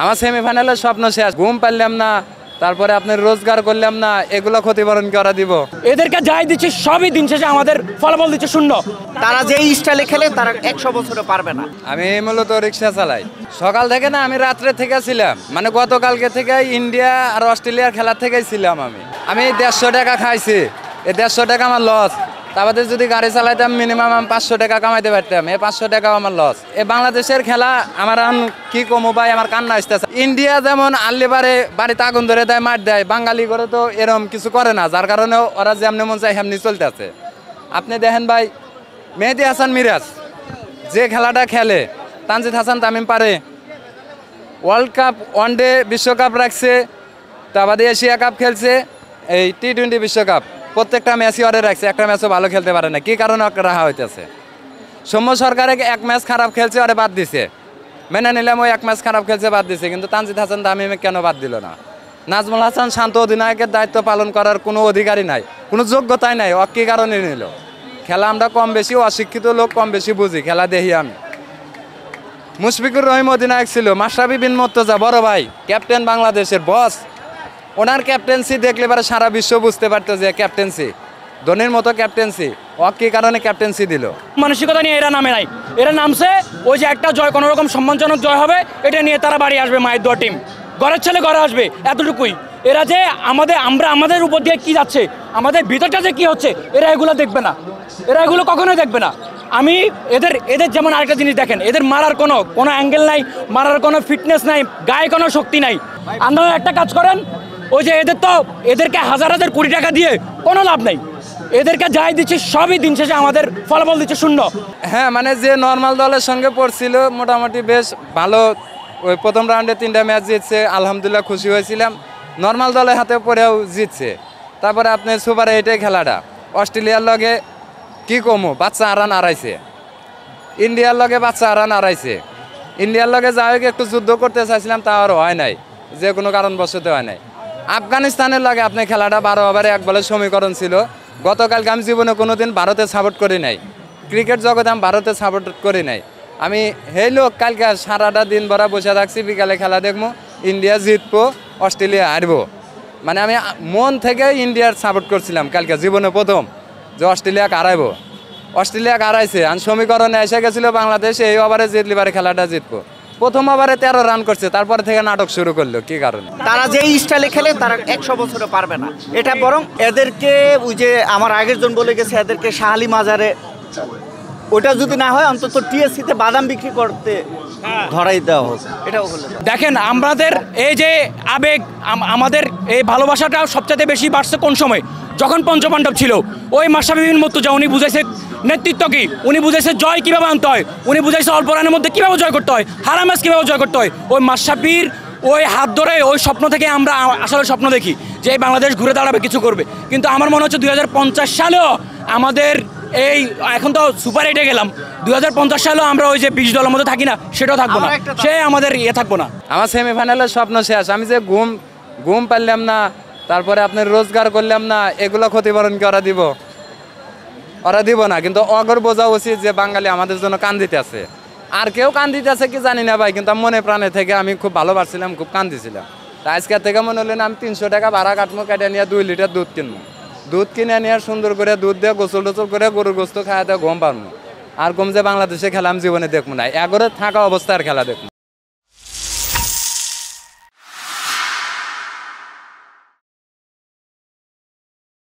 আমার সেমিফাইনালের স্বপ্ন শেষ, ঘুম পারলাম না, তারপরে আপনার রোজগার করলাম না, এগুলো ক্ষতিপূরণ করা দিব। এদেরকে যাই দিচ্ছে সবই দিন শেষে আমাদের ফলাফল দিচ্ছে শূন্য। তারা যে স্টাইলে খেলে তারা 100 বছরে পারবে না। আমি মূলত রিক্সা চালাই, সকাল থেকে না, আমি রাত্রে থেকে ছিলাম, মানে গতকালকে থেকে ইন্ডিয়া আর অস্ট্রেলিয়ার খেলার থেকেই ছিলাম। আমি 150 টাকা খাইছি, এই 150 টাকা আমার লস। তারপরে যদি গাড়ি চালাইতাম মিনিমাম আমি 500 টাকা কামাইতে পারতাম, এই 500 টাকাও আমার লস। এই বাংলাদেশের খেলা আমার কি কমো ভাই, আমার কান্না আসতেছে। ইন্ডিয়া যেমন আনলে বাড়িতে আগুন ধরে দেয়, মার দেয়, বাঙালি করে তো এরকম কিছু করে না, যার কারণে ওরা যেমনি মন চায় সেমনি চলতেছে। আপনি দেখেন ভাই, মেহেদী হাসান মিরাজ যে খেলাটা খেলে, তানজিদ হাসান তামিম পারে, ওয়ার্ল্ড কাপ ওয়ানডে বিশ্বকাপ রাখছে, তারপরে এশিয়া কাপ খেলছে, এই টি-20 বিশ্বকাপ প্রত্যেকটা ম্যাচই ওরে রাখছে, একটা ম্যাচও ভালো খেলতে পারে না। কি কারণে রাখা হইতেছে? সৌম্য সরকারে এক ম্যাচ খারাপ খেলছে, ওরে বাদ দিছে, মেনে নিলাম, ওই এক ম্যাচ খারাপ খেলছে বাদ দিছে, কিন্তু তানজিদ হাসান তামিমে কেন বাদ দিল না? নাজমুল হাসান শান্ত অধিনায়কের দায়িত্ব পালন করার কোনো অধিকারই নাই, কোনো যোগ্যতাই নাই, ও কি কারণে নিল? খেলা আমরা কম বেশি অশিক্ষিত লোক, কম বেশি বুঝি, খেলা দেখি আমি। মুশফিকুর রহিম অধিনায়ক ছিল, মাশরাফি বিন মুর্তজা বড় ভাই, ক্যাপ্টেন, বাংলাদেশের বস, ওনার ক্যাপ্টেন্সি দেখলে পরে সারা বিশ্ব বুঝতে পারতো যে ক্যাপ্টেন্সি ধোনির মতো ক্যাপ্টেন্সি, ও কি কারণে ক্যাপ্টেন্সি দিল? মানসিকতা নিয়ে এরা নামে নাই, এরা নামছে ওই যে একটা জয়, কোনো রকম সম্মানজনক জয় হবে, এটা নিয়ে তারা বাড়ি আসবে, মায়ের দোয়া টিম, ঘরের ছেলে ঘরে আসবে, এতটুকুই। এরা যে আমাদের উপর দিয়ে কি যাচ্ছে, আমাদের ভিতরটা যে কি হচ্ছে, এরা এগুলো দেখবে না, এরা এগুলো কখনোই দেখবে না। আমি এদের যেমন আরেকটা জিনিস দেখেন, এদের মারার কোনো অ্যাঙ্গেল নাই, মারার কোনো ফিটনেস নাই, গায়ে কোনো শক্তি নাই। আপনারা একটা কাজ করেন, ওই যে এদেরকে হাজার হাজার কোটি টাকা দিয়ে কোনো লাভ নাই, এদেরকে যাই দিচ্ছে সবই দিন শেষে আমাদের ফলাফল দিচ্ছে শূন্য। হ্যাঁ, মানে যে নর্মাল দলের সঙ্গে পড়ছিল মোটামুটি বেশ ভালো, ওই প্রথম রাউন্ডে 3টা ম্যাচ জিতছে, আলহামদুলিল্লাহ খুশি হয়েছিলাম। নর্মাল দলের হাতে পড়েও জিতছে। তারপরে আপনি সুপার 8-এ খেলাটা অস্ট্রেলিয়ার লগে কি কমো, বাচ্চা আরান আড়াইছে, ইন্ডিয়ার লগে বাচ্চা আরান আড়াইছে। ইন্ডিয়ার লগে যা হোক একটু যুদ্ধ করতে চাইছিলাম, তা আর হয় নাই, যে কোনো কারণবশত হয় নাই। আফগানিস্তানের লাগে আপনি খেলাটা 12 ওভারে 1 বলের সমীকরণ ছিল। গতকালকে আমি জীবনে কোনোদিন ভারতে সাপোর্ট করি নাই, ক্রিকেট জগতে আমি ভারতে সাপোর্ট করি নাই। আমি এই লোক কালকে সারাটা দিন ভরা বসে থাকছি, বিকালে খেলা দেখবো, ইন্ডিয়া জিতবো, অস্ট্রেলিয়া হারবো। মানে আমি মন থেকে ইন্ডিয়ার সাপোর্ট করছিলাম কালকে, জীবনে প্রথম যে অস্ট্রেলিয়া হারাইবো। অস্ট্রেলিয়া হারাইছে, আর সমীকরণে এসে গেছিলো বাংলাদেশ এই ওভারে জিতলি পারে খেলাটা জিতবো। প্রথম ওভারে 13 রান করছে, তারপর থেকে নাটক শুরু করলো। কি কারণে? তারা যে স্টাইলে খেলে তারা 100 বছরে পারবে না। এটা বরং এদেরকে, ওই যে আমার আগের জন বলে গেছে, এদেরকে শাহালি মাজারে, ওটা যদি না হয় অন্তত টিএসসিতে বাদাম বিক্রি করতে ধরাই দেওয়া হোক, এটাও হলো। দেখেন, আমাদের এই যে আবেগ, আমাদের এই ভালোবাসাটা সবচেয়ে বেশি বাড়ছে কোন সময়? যখন পঞ্চপাণ্ডব ছিল, ওই মাশরাফি বিন মুর্তজা উনি বুঝাইছে নেতৃত্ব কি, উনি বুঝাইছে জয় কীভাবে আনতে হয়, উনি বুঝাইছে অল্প রানের মধ্যে কীভাবে জয় করতে হয়, হারা ম্যাচ কীভাবে জয় করতে হয়। ওই মাশরাফির ওই হাত ধরে ওই স্বপ্ন থেকে আমরা আসলে স্বপ্ন দেখি যে এই বাংলাদেশ ঘুরে দাঁড়াবে, কিছু করবে। কিন্তু আমার মনে হচ্ছে 2050 সালেও আমাদের এই, এখন তো সুপার 8-এ গেলাম, 2050 সালেও আমরা ওই যে 20 দলের মধ্যে থাকি না, সেটাও থাকবো না, সে আমাদের থাকবো না। আমার সেমিফাইনালের স্বপ্ন শেষ। আমি যে ঘুম পারলাম না, তারপরে আপনার রোজগার করলাম না, এগুলো ক্ষতিপূরণ কি ওরা দিব? ওরা দিব না। কিন্তু অগর বোঝা উচিত যে বাঙালি আমাদের জন্য কান্দিতে আছে। আর কেউ কান্দিতে আছে কি জানি না ভাই, কিন্তু মনে প্রাণে থেকে আমি খুব ভালোবাসছিলাম, খুব কান্দিছিলাম। তা আজকের থেকে মনে হলেন আমি 300 টাকা ভাড়া কাটবো, কেটে নিয়ে 2 লিটার দুধ কিনবো, দুধ কিনে নিয়ে সুন্দর করে দুধ দিয়ে গোসল টোসল করে গরুর গোস্ত খাওয়া দিয়ে ঘুম পারবো। আর কম যে বাংলাদেশে খেলা আমি জীবনে দেখবো না, এগরে থাকা অবস্থায় আর খেলা দেখবো।